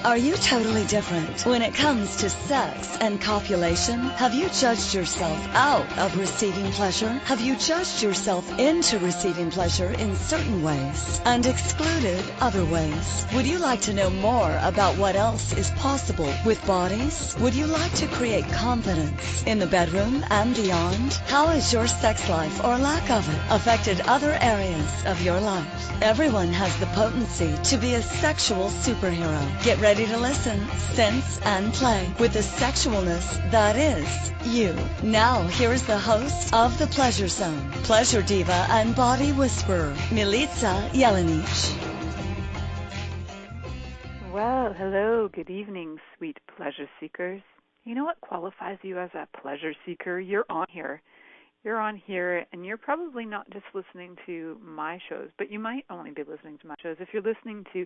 Are you totally different when it comes to sex and copulation? Have you judged yourself out of receiving pleasure? Have you judged yourself into receiving pleasure in certain ways and excluded other ways? Would you like to know more about what else is possible with bodies? Would you like to create confidence in the bedroom and beyond? How has your sex life or lack of it affected other areas of your life? Everyone has the potency to be a sexual superhero. Get ready to listen, sense, and play with the sexualness that is you. Now, here's the host of The Pleasure Zone, pleasure diva and body whisperer, Milica Jelenic. Well, hello, good evening, sweet pleasure seekers. You know what qualifies you as a pleasure seeker? You're on here. You're on here, and you're probably not just listening to my shows, but you might only be listening to my shows. If you're listening to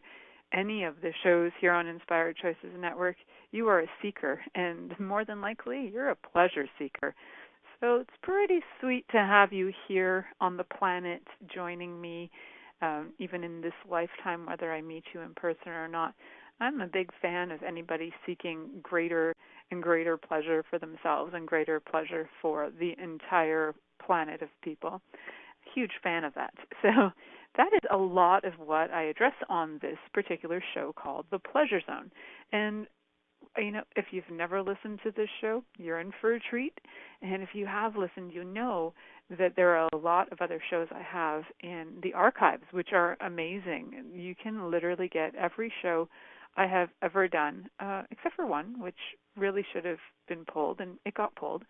any of the shows here on Inspired Choices Network, you are a seeker, and more than likely, you're a pleasure seeker. So it's pretty sweet to have you here on the planet joining me, even in this lifetime, whether I meet you in person or not. I'm a big fan of anybody seeking greater and greater pleasure for themselves and greater pleasure for the entire planet of people. Huge fan of that. So that is a lot of what I address on this particular show called The Pleasure Zone. And, you know, if you've never listened to this show, you're in for a treat. And if you have listened, you know that there are a lot of other shows I have in the archives, which are amazing. You can literally get every show I have ever done, except for one, which really should have been pulled, and it got pulled.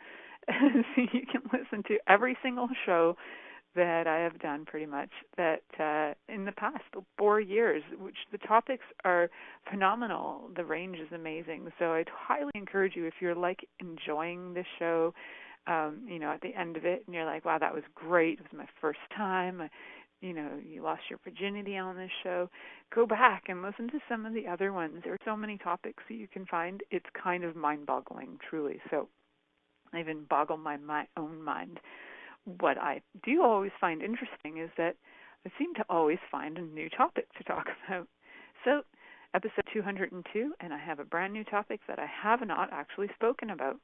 So you can listen to every single show that I have done pretty much that in the past 4 years, which the topics are phenomenal. The range is amazing. So I'd highly encourage you, if you're like enjoying this show, you know, at the end of it, and you're like, wow, that was great. It was my first time. You know, you lost your virginity on this show. Go back and listen to some of the other ones. There are so many topics that you can find. It's kind of mind-boggling, truly. So I even boggle my own mind. What I do always find interesting is that I seem to always find a new topic to talk about. So episode 202, and I have a brand new topic that I have not actually spoken about,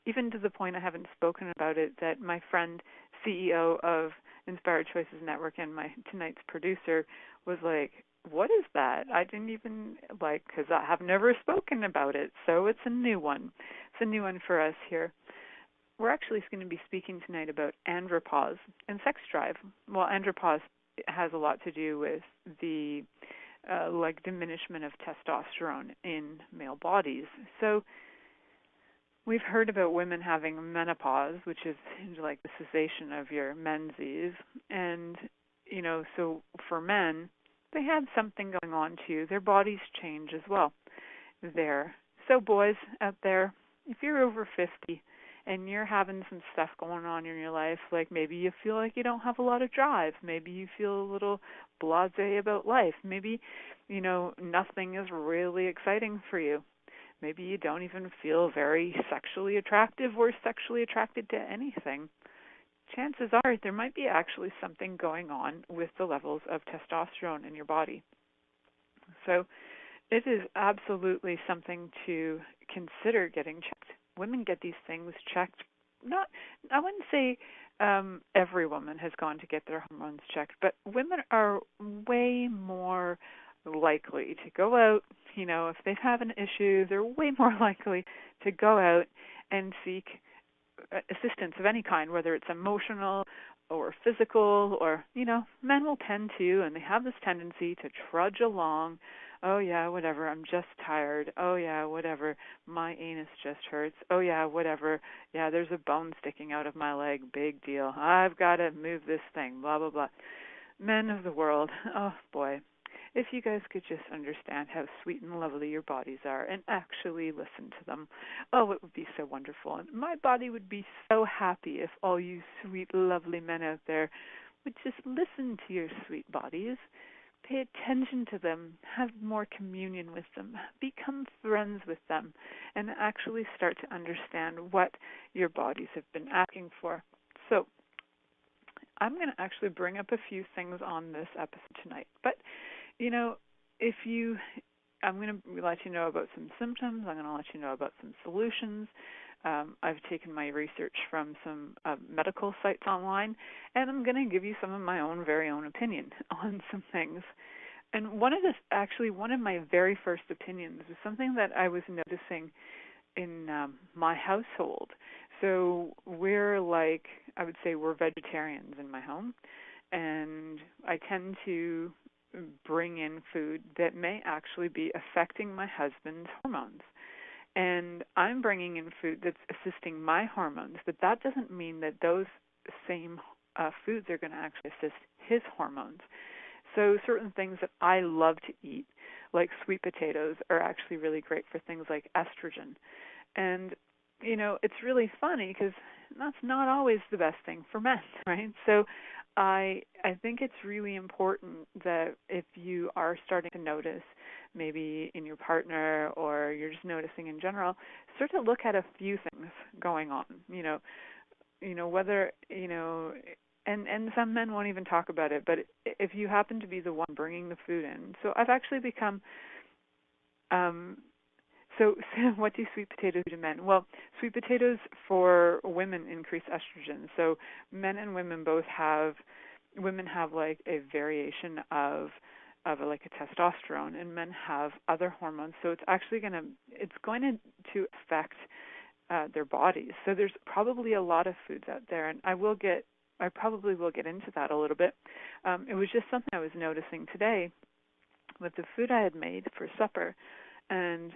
even to the point I haven't spoken about it that my friend, CEO of Inspired Choices Network and my tonight's producer was like, what is that? I didn't even, because I have never spoken about it, so it's a new one. It's a new one for us here. We're actually going to be speaking tonight about andropause and sex drive. Well, andropause has a lot to do with the diminishment of testosterone in male bodies. So we've heard about women having menopause, which is like the cessation of your menses. And, you know, so for men, they have something going on too. Their bodies change as well there. So boys out there, if you're over 50 and you're having some stuff going on in your life, like maybe you feel like you don't have a lot of drive, maybe you feel a little blasé about life, maybe, you know, nothing is really exciting for you. Maybe you don't even feel very sexually attractive or sexually attracted to anything. Chances are there might be actually something going on with the levels of testosterone in your body. So it is absolutely something to consider getting checked. Women get these things checked. I wouldn't say every woman has gone to get their hormones checked, but women are way more likely to go out. You know, if they have an issue, they're way more likely to go out and seek assistance of any kind, whether it's emotional or physical, or, you know, men will tend to, and they have this tendency to trudge along. Oh, yeah, whatever, I'm just tired. Oh, yeah, whatever, my anus just hurts. Oh, yeah, whatever, yeah, there's a bone sticking out of my leg, big deal. I've got to move this thing, blah, blah, blah. Men of the world, oh, boy. If you guys could just understand how sweet and lovely your bodies are and actually listen to them, oh, it would be so wonderful. And my body would be so happy if all you sweet, lovely men out there would just listen to your sweet bodies, pay attention to them, have more communion with them, become friends with them, and actually start to understand what your bodies have been asking for. So I'm going to actually bring up a few things on this episode tonight. But, you know, if you I'm going to let you know about some symptoms. I'm going to let you know about some solutions. I've taken my research from some medical sites online, and I'm going to give you some of my own very own opinion on some things. And one of my very first opinions was something that I was noticing in my household. So I would say we're vegetarians in my home, and I tend to bring in food that may actually be affecting my husband's hormones. And I'm bringing in food that's assisting my hormones, but that doesn't mean that those same foods are going to actually assist his hormones. So certain things that I love to eat, like sweet potatoes, are actually really great for things like estrogen. And, it's really funny because that's not always the best thing for men, right? So I think it's really important that if you are starting to notice, maybe in your partner or you're just noticing in general, start to look at a few things going on, whether, and some men won't even talk about it, but if you happen to be the one bringing the food in. So I've actually become, so what do sweet potatoes do to men? Well, sweet potatoes for women increase estrogen. So men and women women have like a variation of like a testosterone, and men have other hormones. So it's actually going to affect their bodies. So there's probably a lot of foods out there, and I probably will get into that a little bit. It was just something I was noticing today with the food I had made for supper, and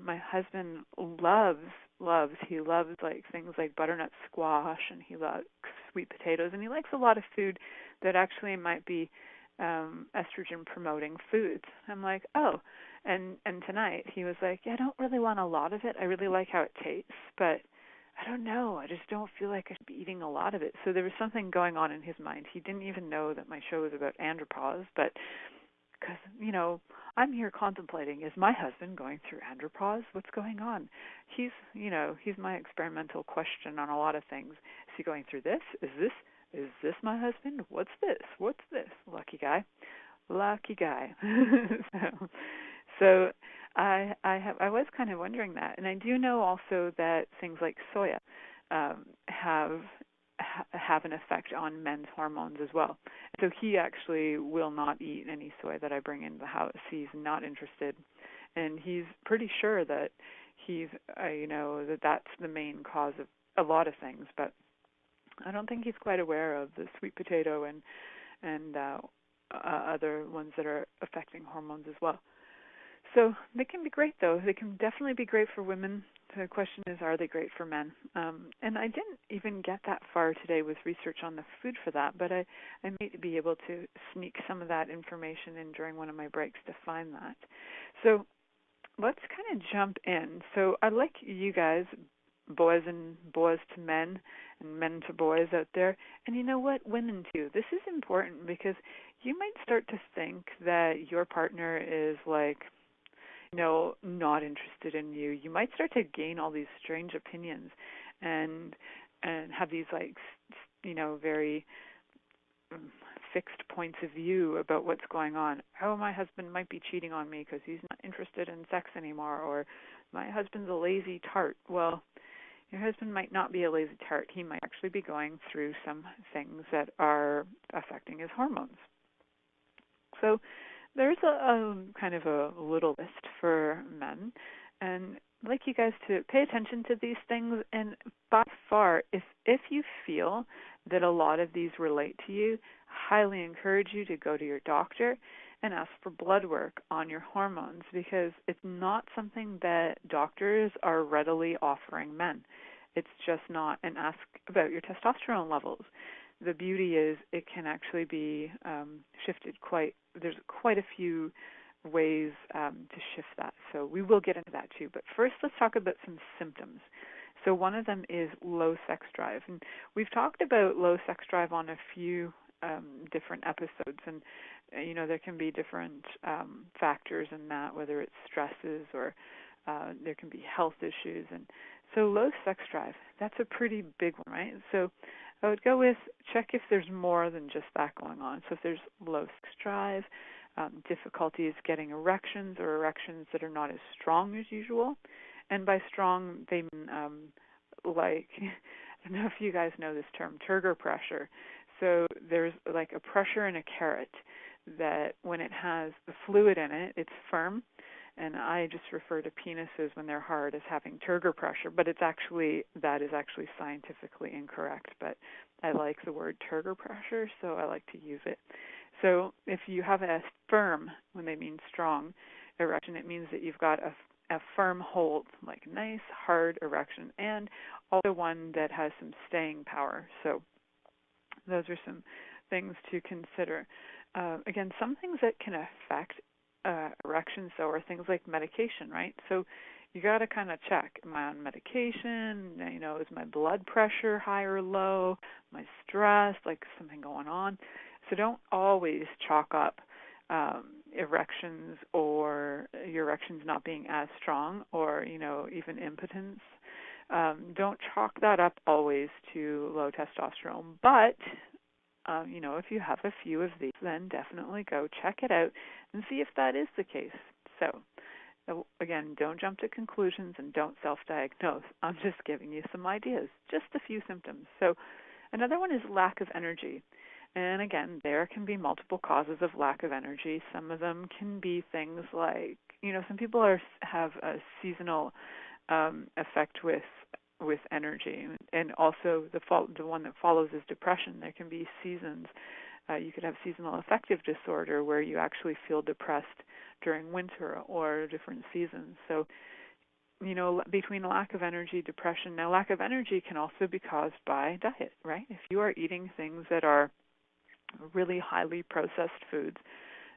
my husband loves like things like butternut squash, and he likes sweet potatoes, and he likes a lot of food that actually might be estrogen promoting foods. I'm like, oh, and tonight he was like, yeah, I don't really want a lot of it. I really like how it tastes, but I don't know. I just don't feel like I should be eating a lot of it. So there was something going on in his mind. He didn't even know that my show was about andropause, but because, I'm here contemplating, is my husband going through andropause? What's going on? He's my experimental question on a lot of things. Is he going through this? Is this my husband? What's this? Lucky guy. So I was kind of wondering that, and I do know also that things like soya have an effect on men's hormones as well. So he actually will not eat any soy that I bring into the house. He's not interested, and he's pretty sure that that's the main cause of a lot of things. But I don't think he's quite aware of the sweet potato and other ones that are affecting hormones as well. So they can be great, though. They can definitely be great for women. The question is, are they great for men? And I didn't even get that far today with research on the food for that, but I may be able to sneak some of that information in during one of my breaks to find that. So let's kind of jump in. So I'd like you guys, boys to men and men to boys out there, and you know what, women too. This is important because you might start to think that your partner is like, not interested in you. You might start to gain all these strange opinions and have these like, very fixed points of view about what's going on. Oh, my husband might be cheating on me because he's not interested in sex anymore, or my husband's a lazy tart. Well, your husband might not be a lazy tart. He might actually be going through some things that are affecting his hormones. So there's a kind of a little list for men, and I'd like you guys to pay attention to these things. And by far, if you feel that a lot of these relate to you, highly encourage you to go to your doctor and ask for blood work on your hormones, because it's not something that doctors are readily offering men. It's just not. And ask about your testosterone levels. The beauty is it can actually be shifted there's quite a few ways to shift that. So we will get into that too. But first, let's talk about some symptoms. So one of them is low sex drive. And we've talked about low sex drive on a few different episodes. And, there can be different factors in that, whether it's stresses or there can be health issues. And so low sex drive, that's a pretty big one, right? So I would go with check if there's more than just that going on. So if there's low sex drive, difficulties getting erections or erections that are not as strong as usual. And by strong, they mean like, I don't know if you guys know this term, turgor pressure. So there's like a pressure in a carrot that when it has the fluid in it, it's firm. And I just refer to penises when they're hard as having turgor pressure, but that is actually scientifically incorrect. But I like the word turgor pressure, so I like to use it. So if you have a firm, when they mean strong, erection, it means that you've got a firm hold, like nice, hard erection, and also one that has some staying power. So those are some things to consider. Again, some things that can affect erections, though, are things like medication, right? So you got to kind of check, am I on medication? Is my blood pressure high or low? Am I stressed, like something going on? So don't always chalk up erections or your erections not being as strong or, even impotence. Don't chalk that up always to low testosterone. But, if you have a few of these, then definitely go check it out and see if that is the case. So, again, don't jump to conclusions and don't self-diagnose. I'm just giving you some ideas, just a few symptoms. So another one is lack of energy. And again, there can be multiple causes of lack of energy. Some of them can be things like, some people have a seasonal effect with energy, and also the one that follows is depression. There can be seasons. You could have seasonal affective disorder where you actually feel depressed during winter or different seasons. So, between lack of energy, depression. Now, lack of energy can also be caused by diet, right? If you are eating things that are really highly processed foods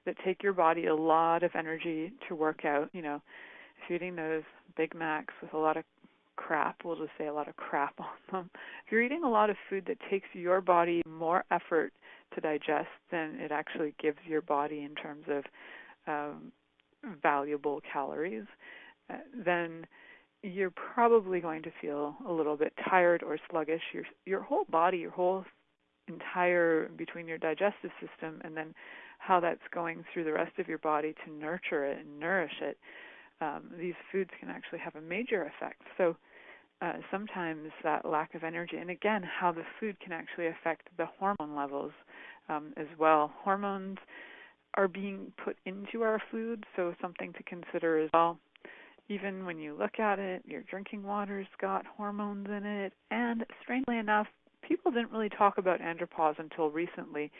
that take your body a lot of energy to work out, if you're eating those Big Macs with a lot of crap, we'll just say a lot of crap on them. If you're eating a lot of food that takes your body more effort to digest than it actually gives your body in terms of valuable calories, then you're probably going to feel a little bit tired or sluggish. Your whole body, your whole entire, between your digestive system and then how that's going through the rest of your body to nurture it and nourish it, these foods can actually have a major effect. So sometimes that lack of energy, and again, how the food can actually affect the hormone levels as well. Hormones are being put into our food, so something to consider as well. Even when you look at it, your drinking water's got hormones in it, and strangely enough, people didn't really talk about andropause until recently,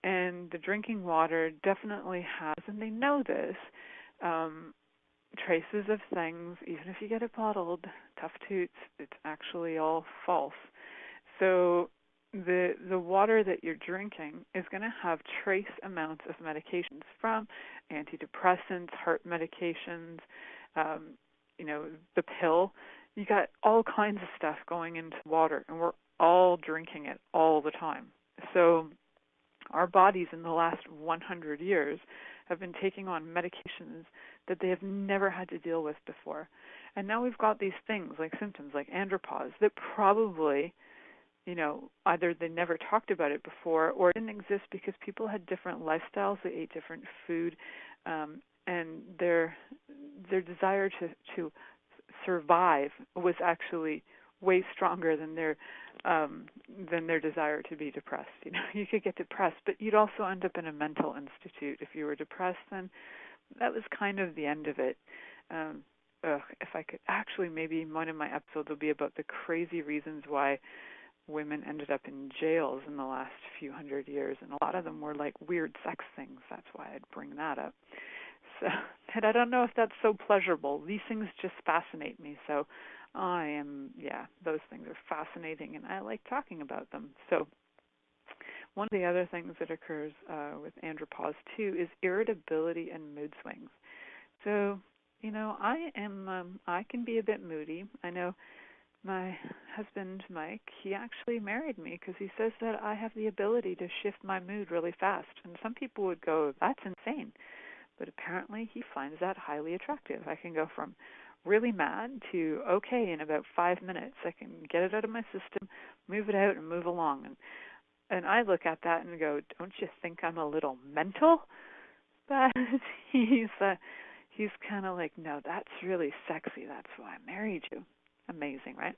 and the drinking water definitely has, and they know this, traces of things. Even if you get it bottled, tough toots, it's actually all false. So the water that you're drinking is going to have trace amounts of medications, from antidepressants, heart medications, the pill. You got all kinds of stuff going into water, and we're all drinking it all the time. So our bodies in the last 100 years have been taking on medications that they have never had to deal with before. And now we've got these things like symptoms like andropause that probably, either they never talked about it before or it didn't exist because people had different lifestyles, they ate different food, and their desire to survive was actually way stronger than their desire to be depressed. You could get depressed, but you'd also end up in a mental institute if you were depressed. Then that was kind of the end of it. If I could actually, maybe one of my episodes will be about the crazy reasons why women ended up in jails in the last few hundred years, and a lot of them were like weird sex things. That's why I'd bring that up. So, and I don't know if that's so pleasurable. These things just fascinate me. So those things are fascinating, and I like talking about them. So one of the other things that occurs with andropause too is irritability and mood swings. So, I can be a bit moody. I know my husband, Mike, he actually married me because he says that I have the ability to shift my mood really fast. And some people would go, that's insane. But apparently he finds that highly attractive. I can go from really mad to okay in about 5 minutes. I can get it out of my system, move it out, and move along. And I look at that and go, don't you think I'm a little mental? But he's kind of like, no, that's really sexy. That's why I married you. Amazing, right?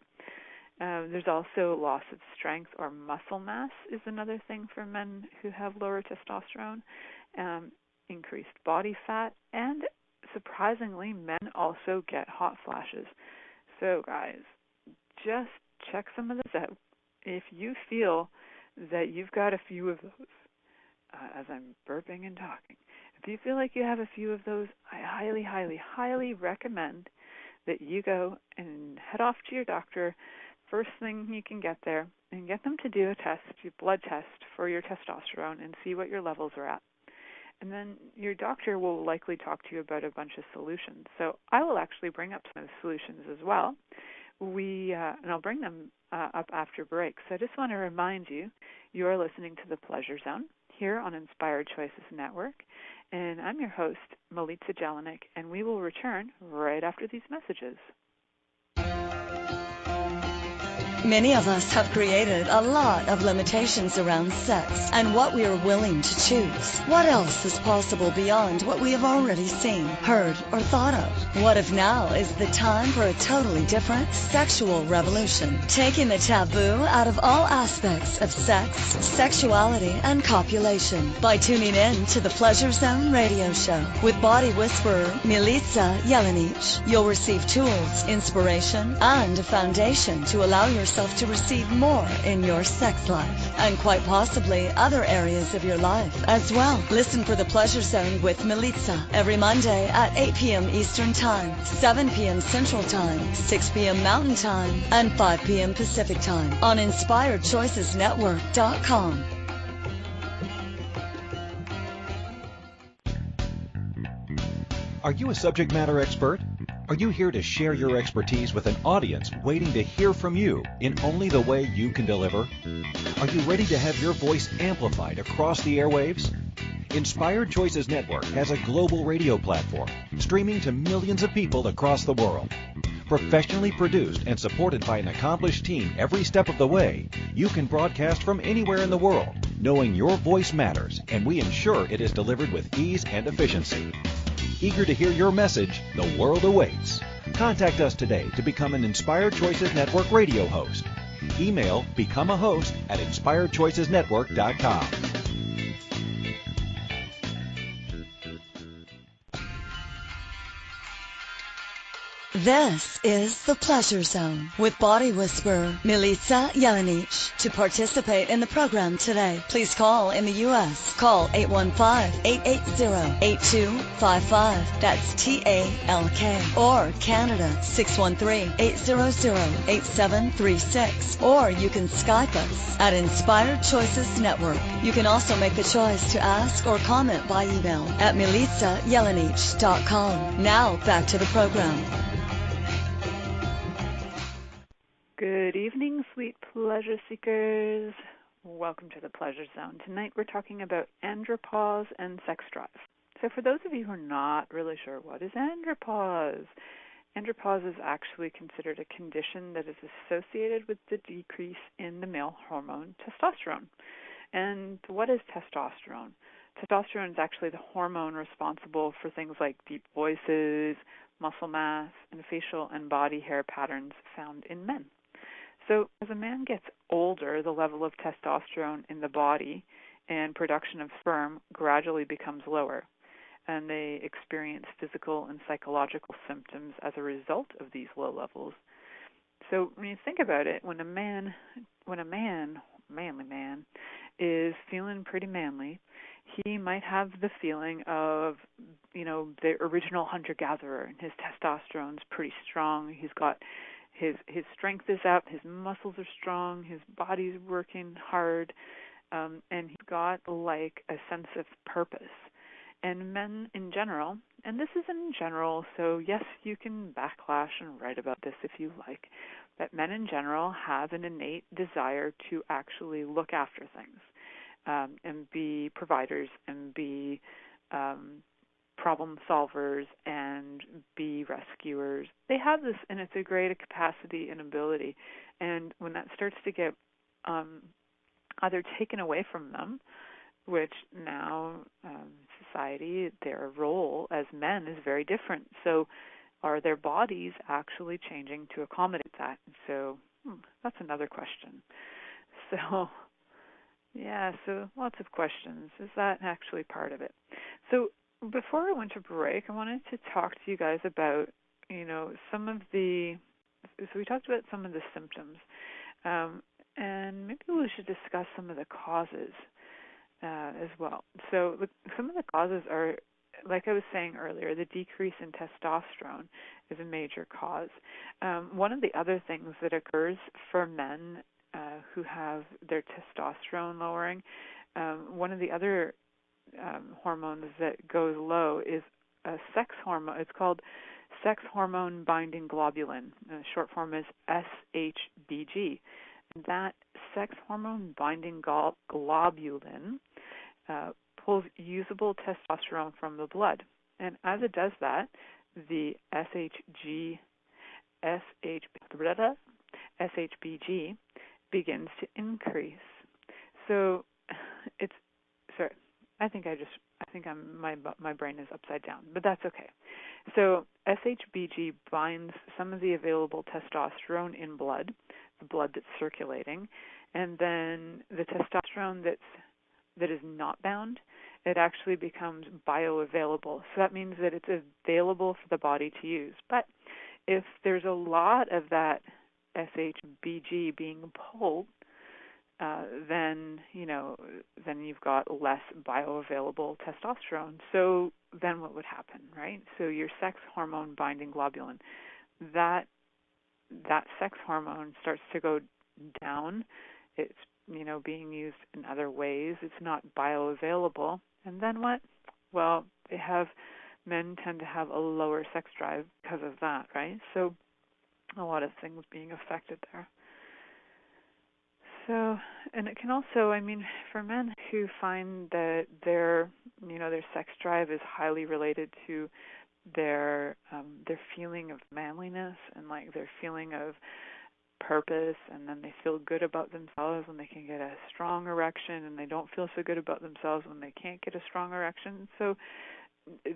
There's also loss of strength or muscle mass is another thing for men who have lower testosterone, increased body fat, and surprisingly, men also get hot flashes. So guys, just check some of this out. If you feel that you've got a few of those, as I'm burping and talking, if you feel like you have a few of those, I highly, highly, highly recommend that you go and head off to your doctor first thing you can get there and get them to do a test, a blood test for your testosterone and see what your levels are at. And then your doctor will likely talk to you about a bunch of solutions. So I will actually bring up some of the solutions as well. And I'll bring them up after break. So I just want to remind you, you are listening to The Pleasure Zone here on Inspired Choices Network. And I'm your host, Milica Jelenic, and we will return right after these messages. Many of us have created a lot of limitations around sex and what we are willing to choose. What else is possible beyond what we have already seen, heard, or thought of? What if now is the time for a totally different sexual revolution, taking the taboo out of all aspects of sex, sexuality, and copulation by tuning in to the Pleasure Zone radio show with body whisperer Milica Jelenic. You'll receive tools, inspiration, and a foundation to allow yourself to receive more in your sex life and quite possibly other areas of your life as well. Listen for the Pleasure Zone with Milica every Monday at 8 p.m. Eastern Time, 7 p.m. Central Time, 6 p.m. Mountain Time, and 5 p.m. Pacific Time on InspiredChoicesNetwork.com. Are you a subject matter expert? Are you here to share your expertise with an audience waiting to hear from you in only the way you can deliver? Are you ready to have your voice amplified across the airwaves? Inspired Choices Network has a global radio platform streaming to millions of people across the world. Professionally produced and supported by an accomplished team every step of the way, you can broadcast from anywhere in the world, knowing your voice matters, and we ensure it is delivered with ease and efficiency. Eager to hear your message, the world awaits. Contact us today to become an Inspired Choices Network radio host. Email becomeahost@inspiredchoicesnetwork.com. This is The Pleasure Zone with body whisperer Milica Jelenic. To participate in the program today, please call in the U.S. Call 815-880-8255. That's TALK. Or Canada, 613-800-8736. Or you can Skype us at Inspired Choices Network. You can also make the choice to ask or comment by email at milicajelenic.com. Now back to the program. Good evening, sweet pleasure seekers. Welcome to the Pleasure Zone. Tonight we're talking about andropause and sex drive. So for those of you who are not really sure, what is andropause? Andropause is actually considered a condition that is associated with the decrease in the male hormone testosterone. And what is testosterone? Testosterone is actually the hormone responsible for things like deep voices, muscle mass, and facial and body hair patterns found in men. So as a man gets older, the level of testosterone in the body and production of sperm gradually becomes lower, and they experience physical and psychological symptoms as a result of these low levels. So when you think about it, when a manly man, is feeling pretty manly, he might have the feeling of, the original hunter-gatherer, and his testosterone's pretty strong. He's got his strength is up, his muscles are strong, his body's working hard, and he's got like a sense of purpose. And men in general, and this is in general, so yes, you can backlash and write about this if you like, but men in general have an innate desire to actually look after things, and be providers and be problem solvers and be rescuers. They have this, and it's a great capacity and ability. And when that starts to get either taken away from them, which now society, their role as men is very different. So are their bodies actually changing to accommodate that? So that's another question. So, yeah, so lots of questions. Is that actually part of it? So before I went to break, I wanted to talk to you guys about, some of the, so we talked about some of the symptoms, and maybe we should discuss some of the causes as well. So some of the causes are, like I was saying earlier, the decrease in testosterone is a major cause. One of the other things that occurs for men who have their testosterone lowering, one of the other hormones that goes low is a sex hormone. It's called sex hormone binding globulin. The short form is SHBG. That sex hormone binding globulin pulls usable testosterone from the blood. And as it does that, the SHBG begins to increase. So it's, sorry, I think my brain is upside down, but that's okay. So SHBG binds some of the available testosterone in blood, the blood that's circulating, and then the testosterone that is not bound, it actually becomes bioavailable. So that means that it's available for the body to use. But if there's a lot of that SHBG being pulled, then you've got less bioavailable testosterone. So then what would happen, right? So your sex hormone binding globulin, that sex hormone starts to go down. It's being used in other ways. It's not bioavailable. And then what? Well, men tend to have a lower sex drive because of that, right? So a lot of things being affected there. So, and it can also, for men who find that their sex drive is highly related to their feeling of manliness and like their feeling of purpose, and then they feel good about themselves when they can get a strong erection, and they don't feel so good about themselves when they can't get a strong erection. So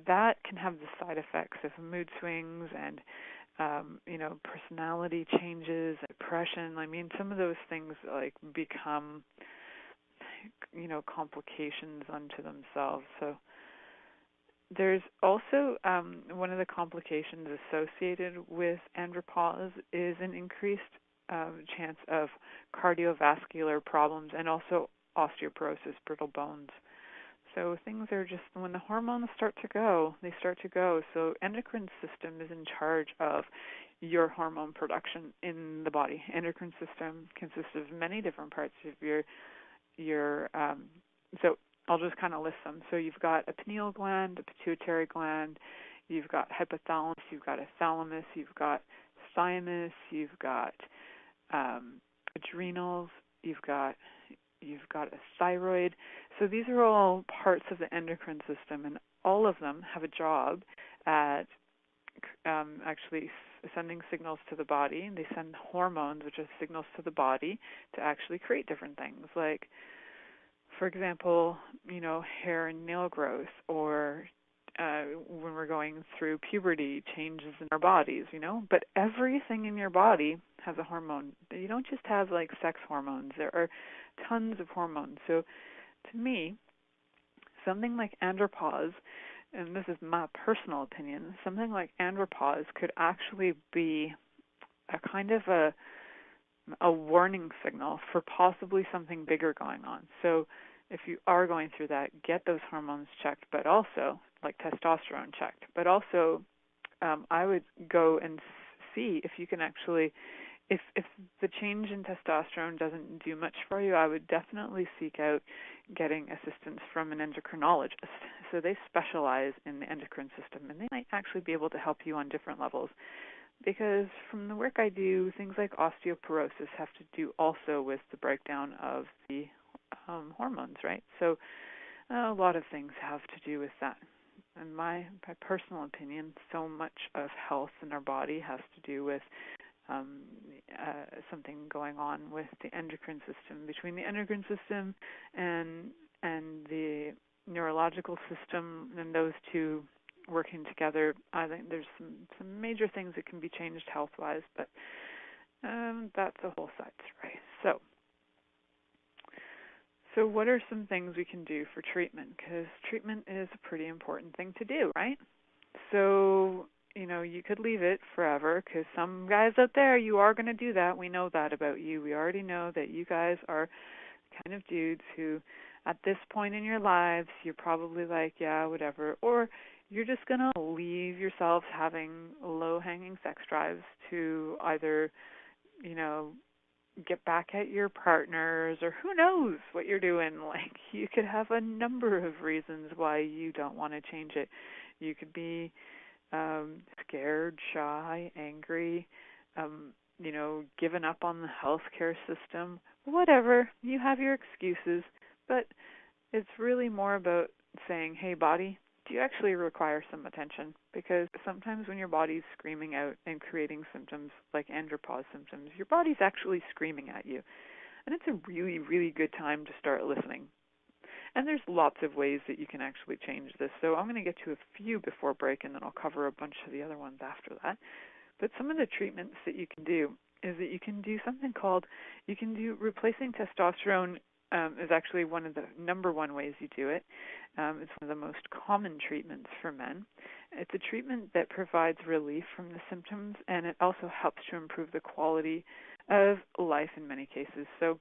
that can have the side effects of mood swings and personality changes, depression. Some of those things become complications unto themselves. So there's also one of the complications associated with andropause is an increased chance of cardiovascular problems and also osteoporosis, brittle bones. So things are just, when the hormones start to go, they start to go. So endocrine system is in charge of your hormone production in the body. Endocrine system consists of many different parts of your so I'll just kind of list them. So you've got a pineal gland, a pituitary gland, you've got hypothalamus, you've got a thalamus, you've got thymus, you've got adrenals, you've got a thyroid. So these are all parts of the endocrine system, and all of them have a job at actually sending signals to the body. They send hormones, which are signals to the body, to actually create different things, like, for example, hair and nail growth, or when we're going through puberty, changes in our bodies, But everything in your body has a hormone. You don't just have sex hormones. There are tons of hormones. So to me, something like andropause, and this is my personal opinion, something like andropause could actually be a kind of a warning signal for possibly something bigger going on. So if you are going through that, get those hormones checked, but also like testosterone checked. But also I would go and see if you can actually, if the change in testosterone doesn't do much for you, I would definitely seek out getting assistance from an endocrinologist. So they specialize in the endocrine system, and they might actually be able to help you on different levels. Because from the work I do, things like osteoporosis have to do also with the breakdown of the hormones, right? So a lot of things have to do with that. In my personal opinion, so much of health in our body has to do with something going on with the endocrine system, between the endocrine system and the neurological system, and those two working together, I think there's some major things that can be changed health-wise, but that's a whole side story. So what are some things we can do for treatment? Because treatment is a pretty important thing to do, right? So, you could leave it forever, because some guys out there, you are going to do that. We know that about you. We already know that you guys are kind of dudes who, at this point in your lives, you're probably like, yeah, whatever. Or you're just going to leave yourselves having low-hanging sex drives to either, get back at your partners, or who knows what you're doing. Like, you could have a number of reasons why you don't want to change it. You could be scared, shy, angry, given up on the healthcare system, whatever. You have your excuses, but it's really more about saying, hey, body, do you actually require some attention? Because sometimes when your body's screaming out and creating symptoms like andropause symptoms, your body's actually screaming at you. And it's a really, really good time to start listening. And there's lots of ways that you can actually change this. So I'm going to get to a few before break, and then I'll cover a bunch of the other ones after that. But some of the treatments that you can do is that you can do something called, replacing testosterone is actually one of the number one ways you do it. It's one of the most common treatments for men. It's a treatment that provides relief from the symptoms, and it also helps to improve the quality of life in many cases. So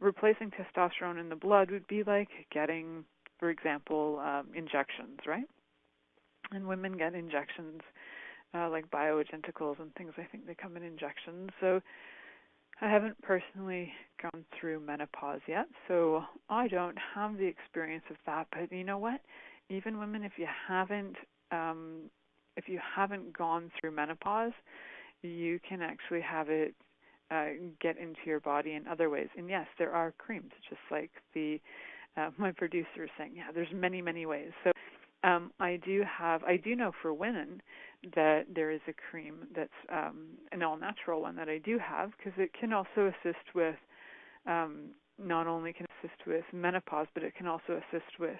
replacing testosterone in the blood would be like getting, for example, injections, right? And women get injections like bioidenticals and things. I think they come in injections. So I haven't personally gone through menopause yet, so I don't have the experience of that. But you know what? Even women, if you haven't gone through menopause, you can actually have it get into your body in other ways. And yes, there are creams, just like my producer is saying. Yeah, there's many, many ways. So I do know for women that there is a cream that's an all-natural one that I do have, because it can also assist with, not only can assist with menopause, but it can also assist with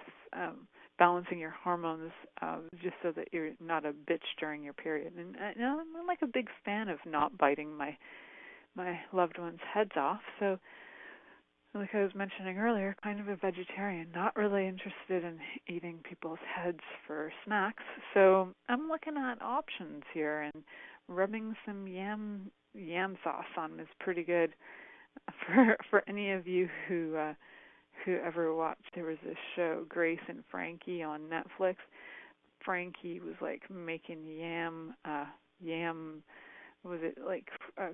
balancing your hormones, just so that you're not a bitch during your period. And I'm like a big fan of not biting my loved ones' heads off. So, like I was mentioning earlier, kind of a vegetarian, not really interested in eating people's heads for snacks. So I'm looking at options here, and rubbing some yam sauce on them is pretty good. For any of you who ever watched, there was this show, Grace and Frankie, on Netflix. Frankie was like making yam, was it like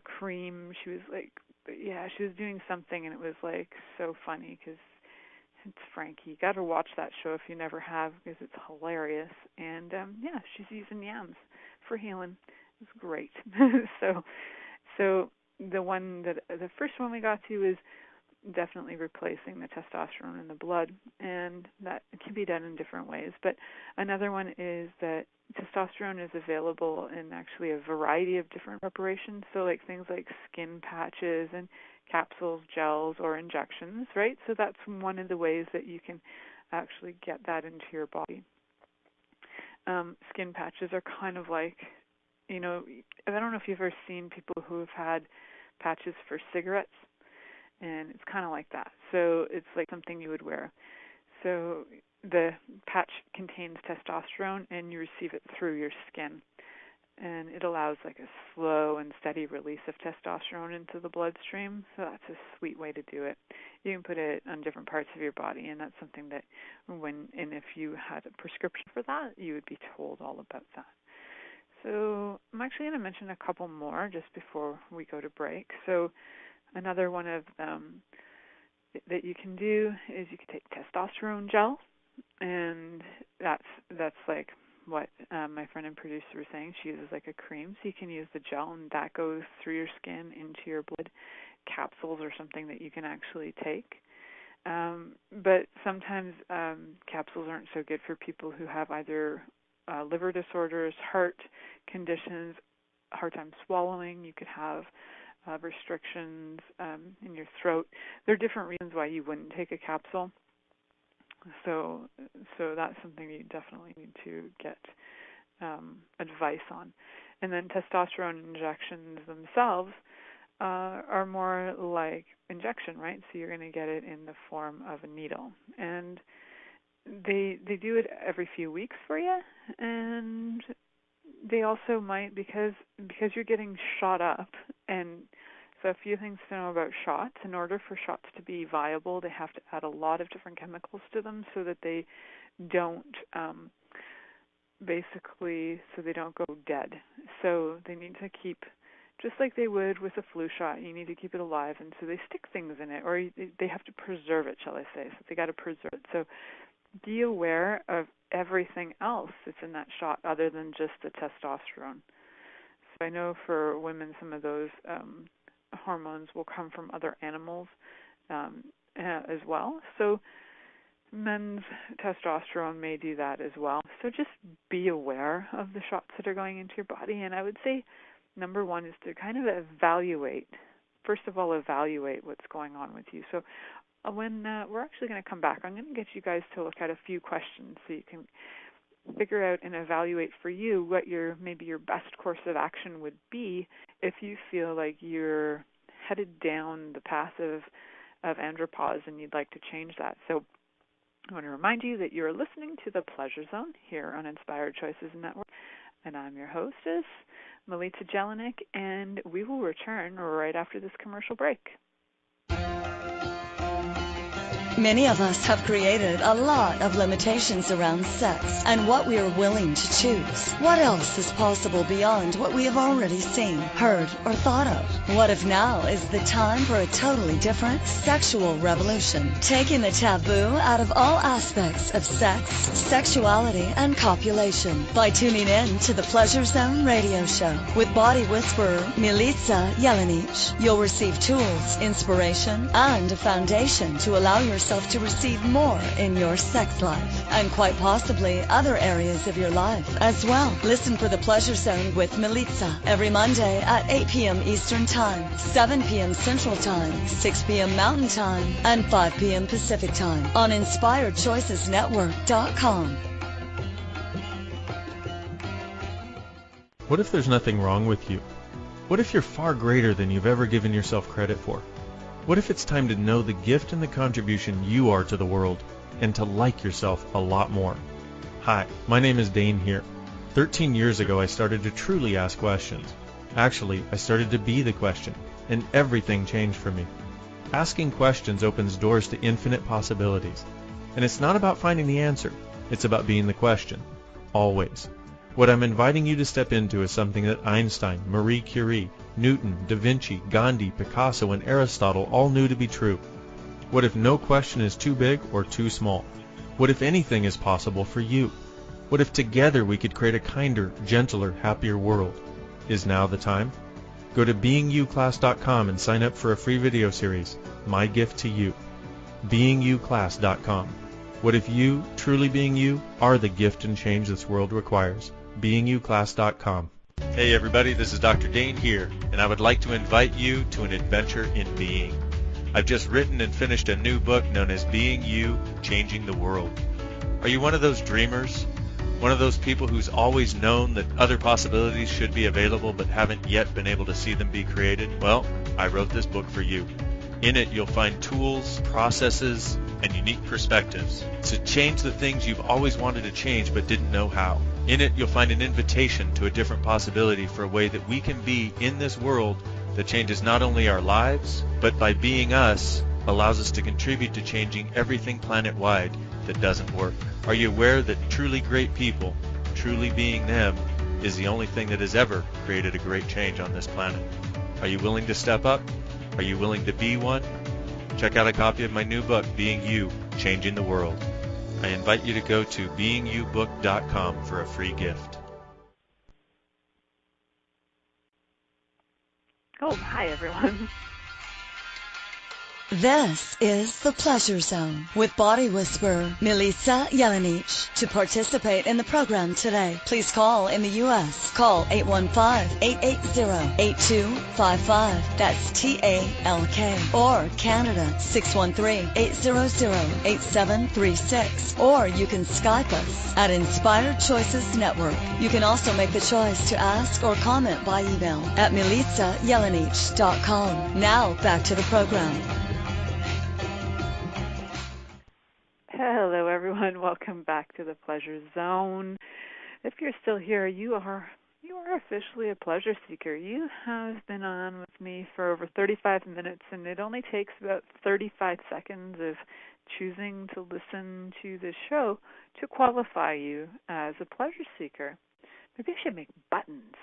cream? She was doing something, and it was like so funny because it's Frankie. You got to watch that show if you never have, because it's hilarious. And she's using yams for healing. It's great. So the first one we got to is definitely replacing the testosterone in the blood, and that can be done in different ways. But another one is that testosterone is available in actually a variety of different preparations, so like things like skin patches and capsules, gels, or injections, right? So that's one of the ways that you can actually get that into your body. Skin patches are kind of like, I don't know if you've ever seen people who have had patches for cigarettes, and it's kind of like that. So it's like something you would wear. So the patch contains testosterone, and you receive it through your skin. And it allows like a slow and steady release of testosterone into the bloodstream. So that's a sweet way to do it. You can put it on different parts of your body, and that's something that if you had a prescription for that, you would be told all about that. So I'm actually going to mention a couple more just before we go to break. So another one of them that you can do is you can take testosterone gel, and that's like what my friend and producer was saying. She uses like a cream, so you can use the gel, and that goes through your skin into your blood. Capsules or something that you can actually take. But sometimes capsules aren't so good for people who have either liver disorders, heart conditions, hard time swallowing. You could have restrictions in your throat. There are different reasons why you wouldn't take a capsule. So that's something you definitely need to get advice on. And then testosterone injections themselves are more like injection, right? So you're going to get it in the form of a needle. And they do it every few weeks for you, and they also might, because you're getting shot up. And so a few things to know about shots. In order for shots to be viable, they have to add a lot of different chemicals to them so that they don't so they don't go dead. So they need to keep, just like they would with a flu shot, you need to keep it alive, and so they stick things in it, or they have to preserve it, shall I say. So they got to preserve it. So be aware of everything else that's in that shot other than just the testosterone. So I know for women some of those hormones will come from other animals as well. So men's testosterone may do that as well. So just be aware of the shots that are going into your body. And I would say number one is to kind of evaluate. First of all, evaluate what's going on with you. So when we're actually going to come back, I'm going to get you guys to look at a few questions so you can figure out and evaluate for you what maybe your best course of action would be if you feel like you're headed down the path of andropause and you'd like to change that. So I want to remind you that you're listening to The Pleasure Zone here on Inspired Choices Network, and I'm your hostess, Milica Jelenic, and we will return right after this commercial break. Many of us have created a lot of limitations around sex and what we are willing to choose. What else is possible beyond what we have already seen, heard, or thought of? What if now is the time for a totally different sexual revolution, taking the taboo out of all aspects of sex, sexuality, and copulation by tuning in to the Pleasure Zone radio show with body whisperer Milica Jelenic. You'll receive tools, inspiration, and a foundation to allow yourself to receive more in your sex life and quite possibly other areas of your life as well. Listen for The Pleasure Zone with Milica every Monday at 8 p.m. Eastern Time, 7 p.m. Central Time, 6 p.m. Mountain Time, and 5 p.m. Pacific Time on InspiredChoicesNetwork.com. What if there's nothing wrong with you? What if you're far greater than you've ever given yourself credit for? What if it's time to know the gift and the contribution you are to the world and to like yourself a lot more? Hi, my name is Dane here. 13 years ago, I started to truly ask questions. Actually, I started to be the question, and everything changed for me. Asking questions opens doors to infinite possibilities. And it's not about finding the answer. It's about being the question. Always. What I'm inviting you to step into is something that Einstein, Marie Curie, Newton, Da Vinci, Gandhi, Picasso, and Aristotle all knew to be true. What if no question is too big or too small? What if anything is possible for you? What if together we could create a kinder, gentler, happier world? Is now the time? Go to beingyouclass.com and sign up for a free video series, My Gift to You. beingyouclass.com. What if you, truly being you, are the gift and change this world requires? beingyouclass.com. Hey everybody, this is Dr. Dane here, and I would like to invite you to an adventure in being. I've just written and finished a new book known as Being You, Changing the World. Are you one of those dreamers? One of those people who's always known that other possibilities should be available but haven't yet been able to see them be created? Well, I wrote this book for you. In it, you'll find tools, processes, and unique perspectives to change the things you've always wanted to change but didn't know how. In it, you'll find an invitation to a different possibility for a way that we can be in this world that changes not only our lives, but by being us, allows us to contribute to changing everything planet-wide that doesn't work. Are you aware that truly great people, truly being them, is the only thing that has ever created a great change on this planet? Are you willing to step up? Are you willing to be one? Check out a copy of my new book, Being You, Changing the World. I invite you to go to beingyoubook.com for a free gift. Oh, hi everyone. This is The Pleasure Zone with body whisperer Milica Jelenic. To participate in the program today, please call in the U.S. Call 815-880-8255. That's TALK. Or Canada, 613-800-8736. Or you can Skype us at Inspired Choices Network. You can also make the choice to ask or comment by email at milicajelenic.com. Now back to the program. Hello, everyone. Welcome back to the Pleasure Zone. If you're still here, you are officially a pleasure seeker. You have been on with me for over 35 minutes, and it only takes about 35 seconds of choosing to listen to this show to qualify you as a pleasure seeker. Maybe I should make buttons.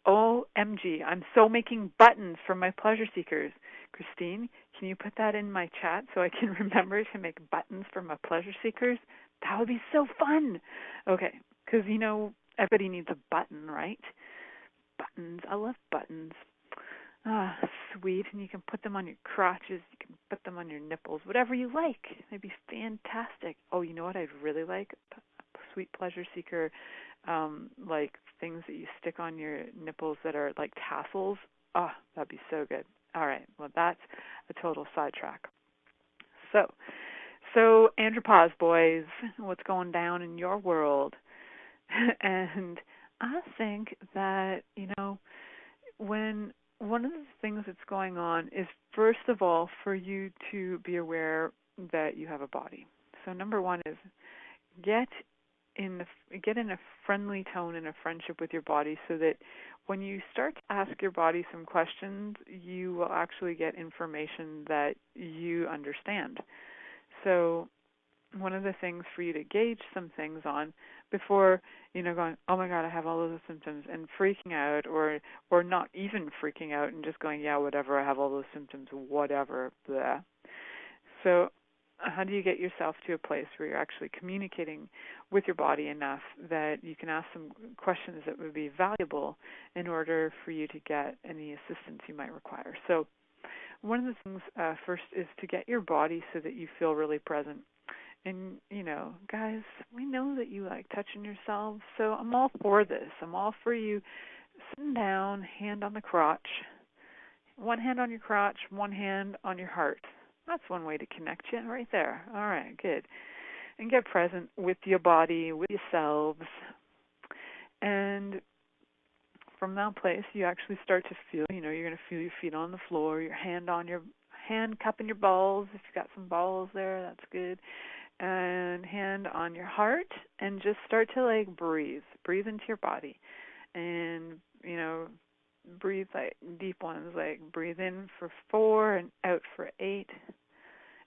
OMG, I'm so making buttons for my pleasure seekers. Christine, can you put that in my chat so I can remember to make buttons for my pleasure seekers? That would be so fun. Okay, because, everybody needs a button, right? Buttons. I love buttons. Ah, sweet. And you can put them on your crotches. You can put them on your nipples. Whatever you like. They'd be fantastic. Oh, you know what I'd really like? A sweet pleasure seeker, like things that you stick on your nipples that are like tassels. Oh, that'd be so good. All right. Well, that's a total sidetrack. So Andropause boys, what's going down in your world? And I think that, when one of the things that's going on is, first of all, for you to be aware that you have a body. So number one is get in a friendly tone and a friendship with your body, so that when you start to ask your body some questions, you will actually get information that you understand. So one of the things for you to gauge some things on before, going, oh my God, I have all of those symptoms, and freaking out, or not even freaking out and just going, yeah, whatever, I have all those symptoms, whatever, blah. So how do you get yourself to a place where you're actually communicating with your body enough that you can ask some questions that would be valuable in order for you to get any assistance you might require? So one of the things first is to get your body so that you feel really present. And, guys, we know that you like touching yourselves, so I'm all for this. I'm all for you sitting down, hand on the crotch, one hand on your crotch, one hand on your heart. That's one way to connect you right there. All right, good. And get present with your body, with yourselves. And from that place, you actually start to feel, you're going to feel your feet on the floor, your hand cupping your balls. If you've got some balls there, that's good. And hand on your heart, and just start to breathe into your body, and breathe like deep ones, like breathe in for 4 and out for 8,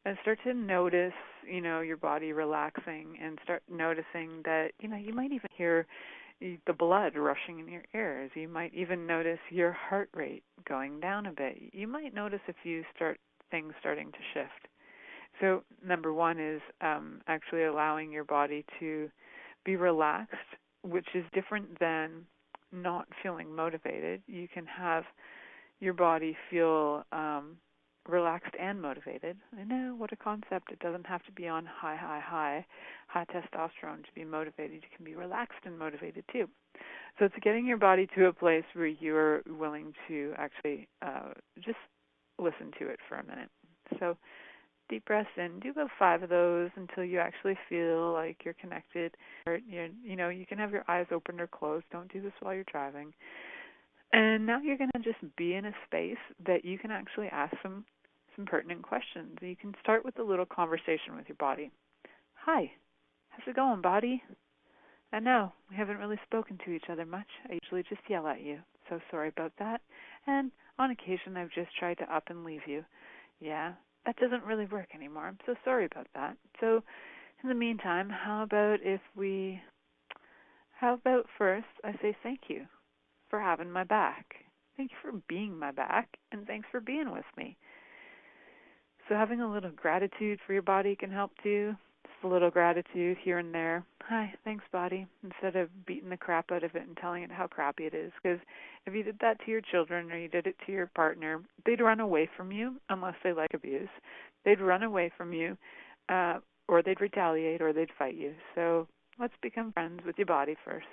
and start to notice your body relaxing, and start noticing that you might even hear the blood rushing in your ears. You might even notice your heart rate going down a bit. You might notice a few things starting to shift. So number one is actually allowing your body to be relaxed, which is different than not feeling motivated. You can have your body feel relaxed and motivated. I know, what a concept. It doesn't have to be on high testosterone to be motivated. You can be relaxed and motivated too. So it's getting your body to a place where you're willing to actually just listen to it for a minute. So deep breaths in. Do about 5 of those until you actually feel like you're connected. You can have your eyes open or closed. Don't do this while you're driving. And now you're going to just be in a space that you can actually ask some pertinent questions. You can start with a little conversation with your body. Hi, how's it going, body? I know we haven't really spoken to each other much. I usually just yell at you. So sorry about that. And on occasion, I've just tried to up and leave you. Yeah. That doesn't really work anymore. I'm so sorry about that. So in the meantime, how about first I say thank you for having my back. Thank you for being my back, and thanks for being with me. So having a little gratitude for your body can help too. Just a little gratitude here and there. Hi, thanks, body, instead of beating the crap out of it and telling it how crappy it is. Because if you did that to your children or you did it to your partner, they'd run away from you unless they like abuse. They'd run away from you, or they'd retaliate, or they'd fight you. So let's become friends with your body first.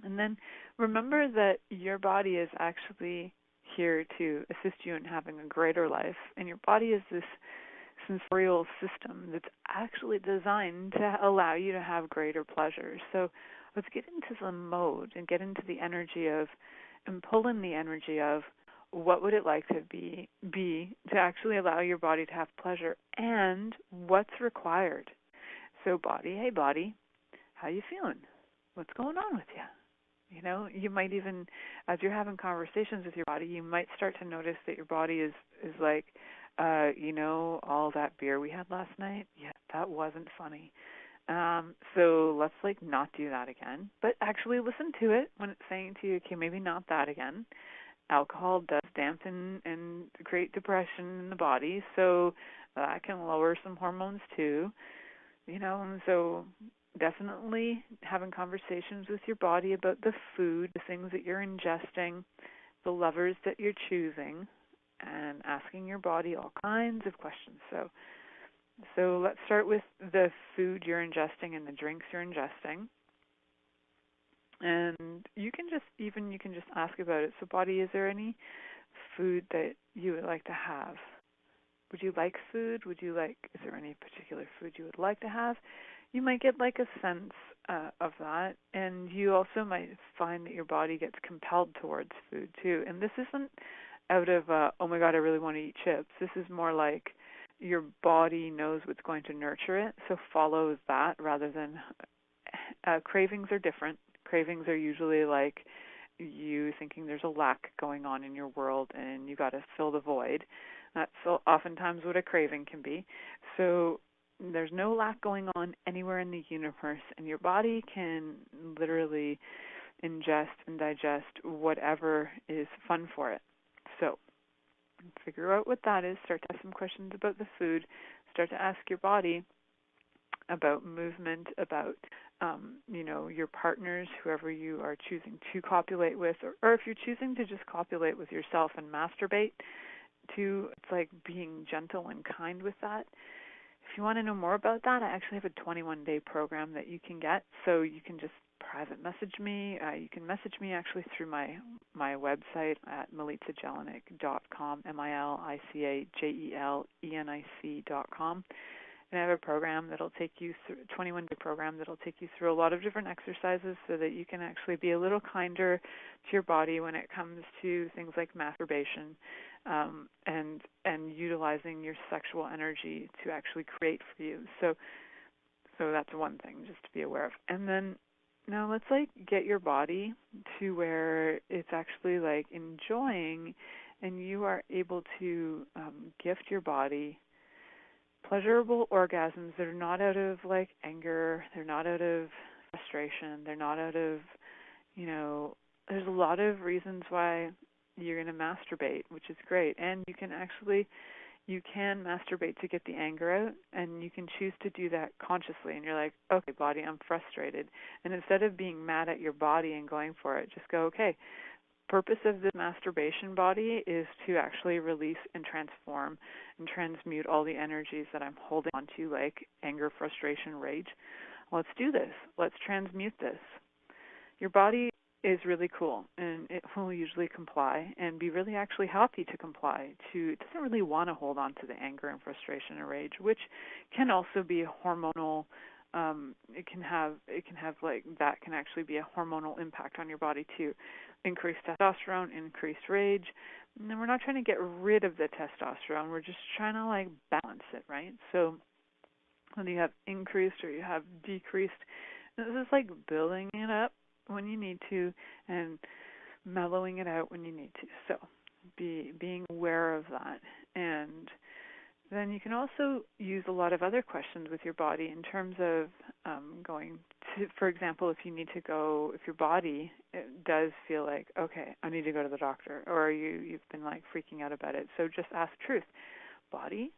And then remember that your body is actually here to assist you in having a greater life. And your body is this sensorial system that's actually designed to allow you to have greater pleasure. So let's get into the mode and get into the energy of, and pull in the energy of, what would it like to be to actually allow your body to have pleasure, and what's required. So body, hey body, how you feeling? What's going on with you? You know, you might even, as you're having conversations with your body, you might start to notice that your body is like, all that beer we had last night, yeah, that wasn't funny. So let's not do that again. But actually listen to it when it's saying to you, okay, maybe not that again. Alcohol does dampen and create depression in the body, so that can lower some hormones too. And so definitely having conversations with your body about the food, the things that you're ingesting, the levers that you're choosing, and asking your body all kinds of questions. So let's start with the food you're ingesting and the drinks you're ingesting. And you can just ask about it. So body, is there any food that you would like to have? Would you like food? Is there any particular food you would like to have? You might get a sense of that, and you also might find that your body gets compelled towards food too. And this isn't out of, oh my God, I really want to eat chips. This is more like your body knows what's going to nurture it, so follows that rather than, cravings are different. Cravings are usually like you thinking there's a lack going on in your world and you got to fill the void. That's oftentimes what a craving can be. So there's no lack going on anywhere in the universe, and your body can literally ingest and digest whatever is fun for it. So figure out what that is. Start to ask some questions about the food. Start to ask your body about movement, about your partners, whoever you are choosing to copulate with, or if you're choosing to just copulate with yourself and masturbate, it's like being gentle and kind with that. If you want to know more about that, I actually have a 21-day program that you can get. So you can just private message me. You can message me actually through my website at milicajelenic.com, MILICAJELENIC.com. And I have a program that'll take you through, 21-day program that'll take you through a lot of different exercises so that you can actually be a little kinder to your body when it comes to things like masturbation, and utilizing your sexual energy to actually create for you. So that's one thing just to be aware of. And then now let's get your body to where it's actually enjoying, and you are able to gift your body pleasurable orgasms that are not out of anger, they're not out of frustration, they're not out of, there's a lot of reasons why you're going to masturbate, which is great. And you can masturbate to get the anger out, and you can choose to do that consciously. And you're like, okay, body, I'm frustrated. And instead of being mad at your body and going for it, just go, okay, purpose of the masturbation body is to actually release and transform and transmute all the energies that I'm holding on to, like anger, frustration, rage. Let's do this. Let's transmute this. Your body is really cool, and it will usually comply and be really actually happy to comply. It doesn't really want to hold on to the anger and frustration and rage, which can also be a hormonal. It can have that can actually be a hormonal impact on your body too. Increased testosterone, increased rage. And then we're not trying to get rid of the testosterone. We're just trying to balance it, right? So when you have increased or you have decreased, this is building it up when you need to and mellowing it out when you need to. So being aware of that. And then you can also use a lot of other questions with your body in terms of going to, for example, if your body does feel like, okay, I need to go to the doctor, or you've been freaking out about it. So just ask truth. Body,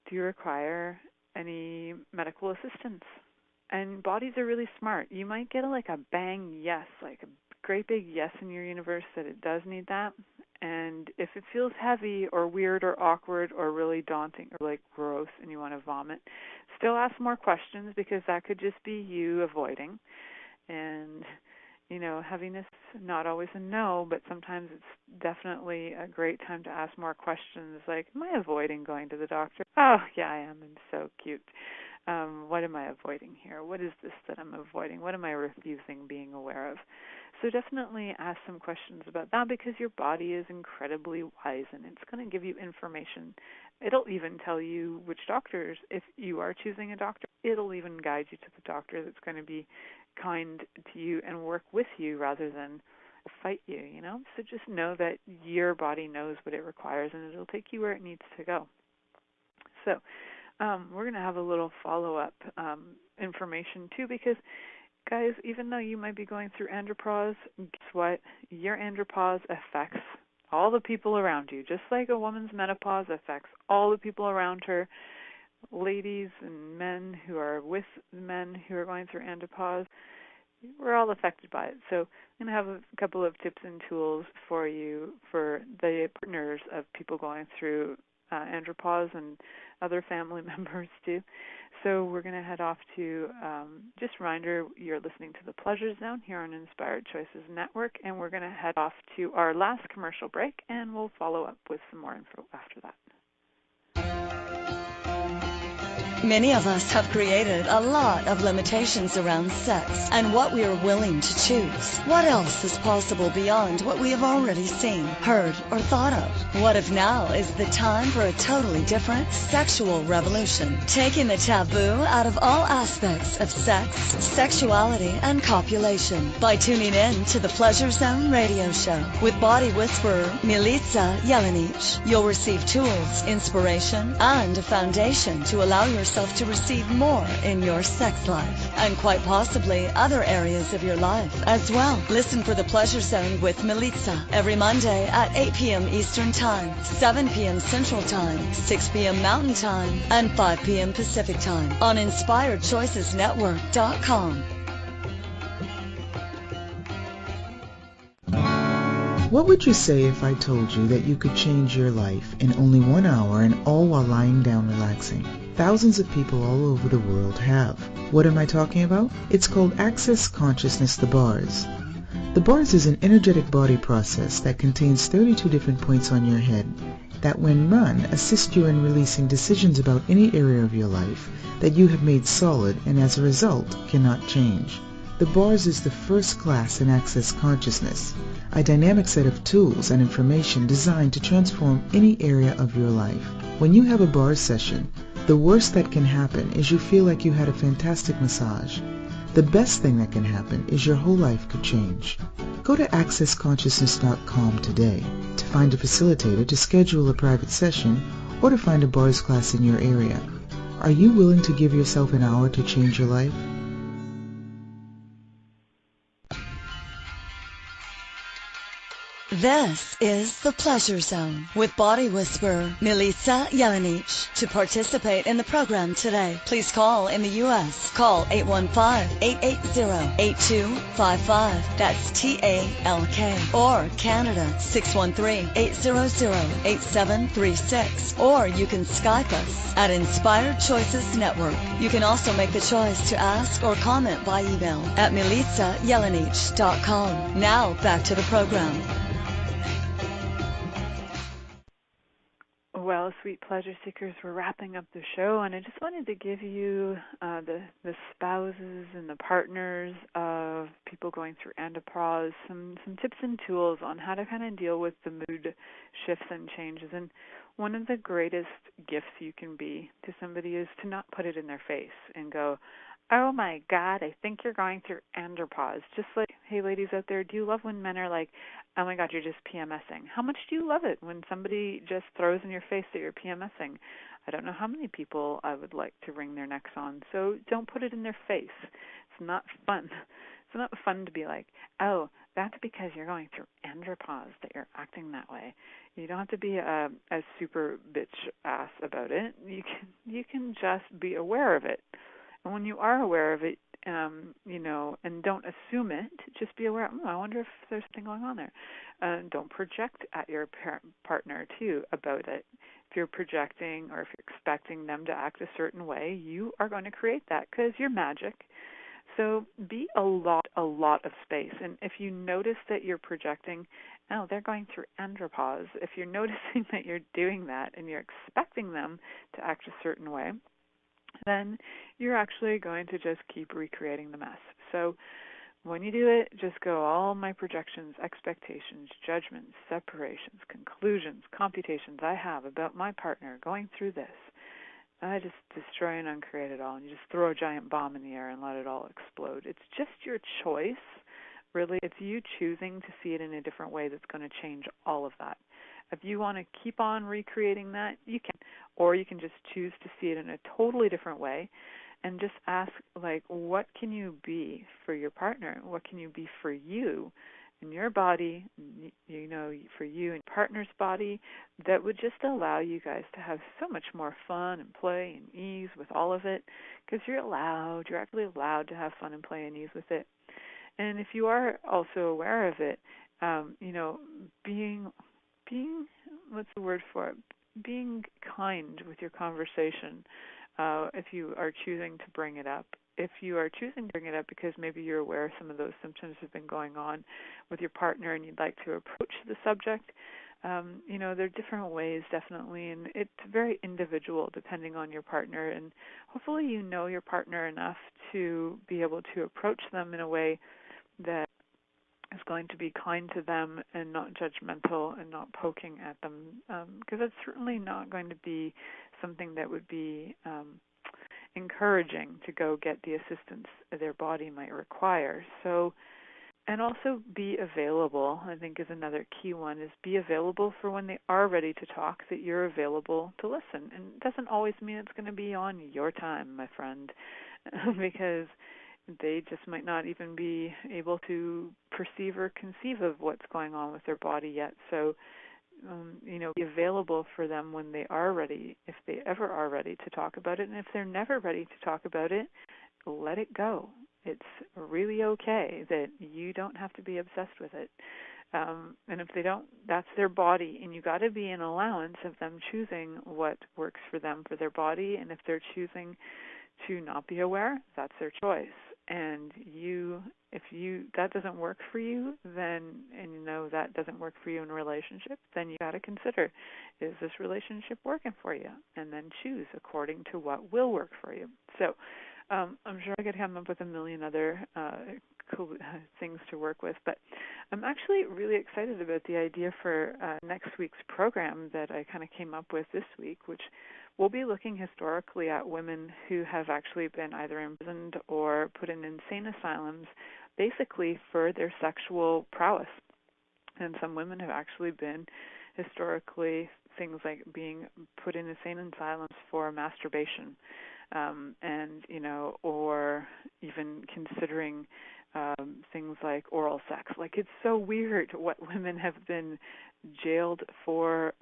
do you require any medical assistance. And bodies are really smart. You might get a bang yes, like a great big yes in your universe that it does need that. And if it feels heavy or weird or awkward or really daunting or like gross and you want to vomit, still ask more questions, because that could just be you avoiding. And, heaviness, not always a no, but sometimes it's definitely a great time to ask more questions like, am I avoiding going to the doctor? Oh, yeah, I am. I'm so cute. What am I avoiding here? What is this that I'm avoiding? What am I refusing being aware of? So definitely ask some questions about that, because your body is incredibly wise and it's going to give you information. It'll even tell you which doctors, if you are choosing a doctor, it'll even guide you to the doctor that's going to be kind to you and work with you rather than fight you, So just know that your body knows what it requires and it'll take you where it needs to go. So we're going to have a little follow-up information too, because guys, even though you might be going through andropause, guess what? Your andropause affects all the people around you, just like a woman's menopause affects all the people around her. Ladies and men who are with men who are going through andropause, we're all affected by it. So I'm going to have a couple of tips and tools for you for the partners of people going through andropause and other family members too. So we're going to head off to, just a reminder, you're listening to The Pleasure Zone here on Inspired Choices Network, and we're going to head off to our last commercial break, and we'll follow up with some more info after that. Many of us have created a lot of limitations around sex and what we are willing to choose. What else is possible beyond what we have already seen, heard, or thought of? What if now is the time for a totally different sexual revolution, taking the taboo out of all aspects of sex, sexuality, and copulation by tuning in to the Pleasure Zone radio show with body whisperer Milica Jelenic. You'll receive tools, inspiration, and a foundation to allow yourself to receive more in your sex life, and quite possibly other areas of your life as well. Listen for The Pleasure Zone with Milica every Monday at 8 p.m. Eastern Time, 7 p.m. Central Time, 6 p.m. Mountain Time, and 5 p.m. Pacific Time on InspiredChoicesNetwork.com. What would you say if I told you that you could change your life in only 1 hour, and all while lying down relaxing? Thousands of people all over the world have. What am I talking about? It's called Access Consciousness, the bars. The bars is an energetic body process that contains 32 different points on your head that, when run, assist you in releasing decisions about any area of your life that you have made solid and as a result cannot change. The bars is the first class in Access Consciousness, a dynamic set of tools and information designed to transform any area of your life. When you have a bars session, the worst that can happen is you feel like you had a fantastic massage. The best thing that can happen is your whole life could change. Go to accessconsciousness.com today to find a facilitator to schedule a private session or to find a bars class in your area. Are you willing to give yourself an hour to change your life? This is The Pleasure Zone with body whisperer Milica Jelenic. To participate in the program today, please call in the U.S. Call 815-880-8255. That's TALK. Or Canada, 613-800-8736. Or you can Skype us at Inspired Choices Network. You can also make the choice to ask or comment by email at milicajelenic.com. Now back to the program. Well, sweet pleasure seekers, we're wrapping up the show, and I just wanted to give you the spouses and the partners of people going through andropause some tips and tools on how to kind of deal with the mood shifts and changes. And one of the greatest gifts you can be to somebody is to not put it in their face and go, oh my God, I think you're going through andropause. Just like, hey, ladies out there, do you love when men are like, oh my God, you're just PMSing? How much do you love it when somebody just throws in your face that you're PMSing? I don't know how many people I would like to wring their necks on. So don't put it in their face. It's not fun. It's not fun to be like, oh, that's because you're going through andropause that you're acting that way. You don't have to be a super bitch ass about it. You can just be aware of it. And when you are aware of it, and don't assume it, just be aware, I wonder if there's something going on there. Don't project at your partner, too, about it. If you're projecting or if you're expecting them to act a certain way, you are going to create that because you're magic. So be a lot of space. And if you notice that you're projecting, they're going through andropause. If you're noticing that you're doing that and you're expecting them to act a certain way, then you're actually going to just keep recreating the mess. So when you do it, just go all my projections, expectations, judgments, separations, conclusions, computations I have about my partner going through this. I just destroy and uncreate it all, and you just throw a giant bomb in the air and let it all explode. It's just your choice, really. It's you choosing to see it in a different way that's going to change all of that. If you want to keep on recreating that, you can. Or you can just choose to see it in a totally different way and just ask, what can you be for your partner? What can you be for you in your body, for you and your partner's body, that would just allow you guys to have so much more fun and play and ease with all of it, because you're actually allowed to have fun and play and ease with it. And if you are also aware of it, being what's the word for it? Being kind with your conversation, if you are choosing to bring it up. If you are choosing to bring it up because maybe you're aware some of those symptoms have been going on with your partner and you'd like to approach the subject, there are different ways, definitely, and it's very individual depending on your partner. And hopefully you know your partner enough to be able to approach them in a way that is going to be kind to them and not judgmental and not poking at them, because that's certainly not going to be something that would be encouraging to go get the assistance their body might require. So, and also be available, I think, is another key one, is be available for when they are ready to talk, that you're available to listen. And it doesn't always mean it's going to be on your time, my friend, because they just might not even be able to perceive or conceive of what's going on with their body yet. So, be available for them when they are ready, if they ever are ready to talk about it. And if they're never ready to talk about it, let it go. It's really okay that you don't have to be obsessed with it. And if they don't, that's their body. And you got to be an allowance of them choosing what works for them for their body. And if they're choosing to not be aware, that's their choice. And if that doesn't work for you, then, and that doesn't work for you in a relationship, then you got to consider, is this relationship working for you? And then choose according to what will work for you. So I'm sure I could come up with a million other cool things to work with, but I'm actually really excited about the idea for next week's program that I kind of came up with this week, which we'll be looking historically at women who have actually been either imprisoned or put in insane asylums, basically for their sexual prowess. And some women have actually been historically things like being put in insane asylums for masturbation, or even considering things like oral sex. It's so weird what women have been jailed for,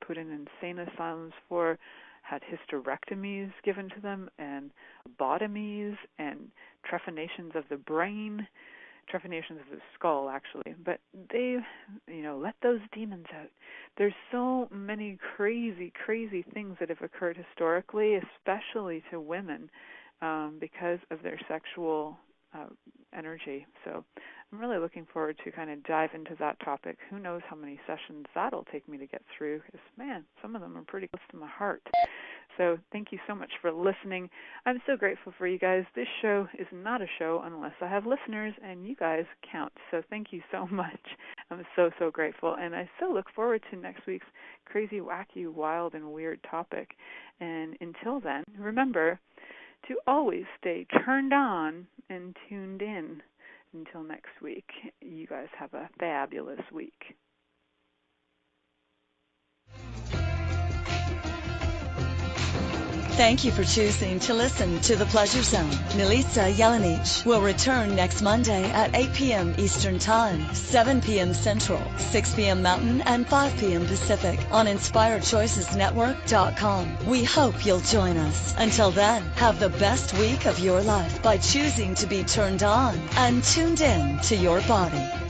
put in insane asylums for, had hysterectomies given to them, and lobotomies, and trephinations of the brain, trephinations of the skull, actually. But they, let those demons out. There's so many crazy, crazy things that have occurred historically, especially to women, because of their sexual energy. So I'm really looking forward to kind of dive into that topic. Who knows how many sessions that'll take me to get through, because, man, some of them are pretty close to my heart. So thank you so much for listening. I'm so grateful for you guys. This show is not a show unless I have listeners, and you guys count. So thank you so much. I'm so, so grateful. And I so look forward to next week's crazy, wacky, wild, and weird topic. And until then, remember to always stay turned on and tuned in. Until next week, you guys have a fabulous week. Thank you for choosing to listen to The Pleasure Zone. Milica Jelenic will return next Monday at 8 p.m. Eastern Time, 7 p.m. Central, 6 p.m. Mountain, and 5 p.m. Pacific on InspiredChoicesNetwork.com. We hope you'll join us. Until then, have the best week of your life by choosing to be turned on and tuned in to your body.